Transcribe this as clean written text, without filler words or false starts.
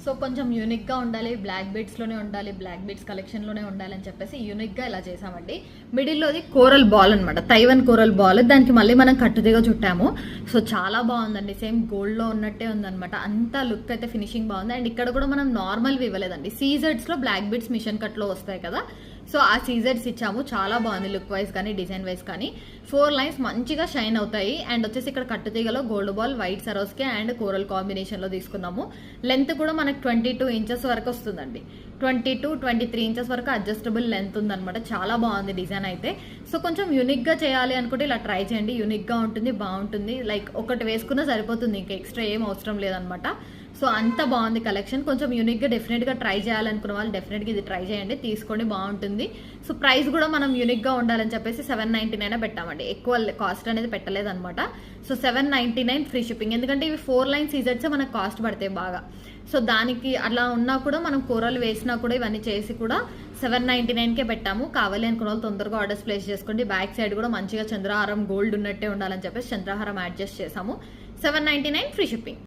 So కొంచెం యూనిక్గా ఉండాలి, బ్లాక్ బీడ్స్లోనే ఉండాలి, బ్లాక్ బీడ్స్ కలెక్షన్లోనే ఉండాలి అని చెప్పేసి యూనిక్గా ఇలా చేసామండి. మిడిల్లోది కోరల్ బాల్ అనమాట, తైవన్ కోరల్ బాల్. దానికి మళ్ళీ మనం కట్టుదిగా చుట్టాము. సో చాలా బాగుందండి, సేమ్ గోల్డ్లో ఉన్నట్టే ఉందన్నమాట. అంత లుక్ అయితే ఫినిషింగ్ బాగుంది. అండ్ ఇక్కడ కూడా మనం నార్మల్వి ఇవ్వలేదండి, సీజెడ్స్లో బ్లాక్ బీడ్స్ మిషన్ కట్లో వస్తాయి కదా, సో ఆ సీజెడ్స్ ఇచ్చాము. చాలా బాగుంది లుక్ వైజ్ కానీ డిజైన్ వైజ్ కానీ. 4 లైన్స్ మంచిగా షైన్ అవుతాయి. అండ్ వచ్చేసి ఇక్కడ కట్టుతీగలో gold ball, white Swarovski and coral కాంబినేషన్లో తీసుకున్నాము. లెంత్ కూడా మనకు 22 ఇంచెస్ వరకు వస్తుందండి. 22-23 ఇంచెస్ వరకు అడ్జస్టబుల్ లెంత్ ఉందన్నమాట. చాలా బాగుంది డిజైన్ అయితే. సో కొంచెం యూనిక్గా చేయాలి అనుకుంటే ఇలా ట్రై చేయండి, యూనిక్గా ఉంటుంది, బాగుంటుంది. లైక్ ఒకటి వేసుకున్నా సరిపోతుంది, ఇంకా ఎక్స్ట్రా ఏం అవసరం లేదనమాట. సో అంత బాగుంది కలెక్షన్. కొంచెం యూనిక్గా డెఫినెట్గా ట్రై చేయాలనుకున్న వాళ్ళు డెఫినెట్గా ఇది ట్రై చేయండి, తీసుకోండి, బాగుంటుంది. సో ప్రైస్ కూడా మనం యూనిక్గా ఉండాలని చెప్పేసి 799 పెట్టామండి, ఎక్కువ కాస్ట్ అనేది పెట్టలేదన్నమాట. So 799 free shipping. ఎందుకంటే ఇవి 4 లైన్ సీజెట్సే మనకు కాస్ట్ పడతాయి బాగా. సో దానికి అలా ఉన్నా కూడా మనం కూరలు వేసినా కూడా ఇవన్నీ చేసి కూడా 799కే పెట్టాము. కావాలి అనుకున్న వాళ్ళు తొందరగా ఆర్డర్స్ ప్లేస్ చేసుకోండి. బ్యాక్ సైడ్ కూడా మంచిగా చంద్రహారం గోల్డ్ ఉన్నట్టే ఉండాలని చెప్పేసి చంద్రహారం యాడ్ చేసాము. 799 ఫ్రీ షిప్పింగ్.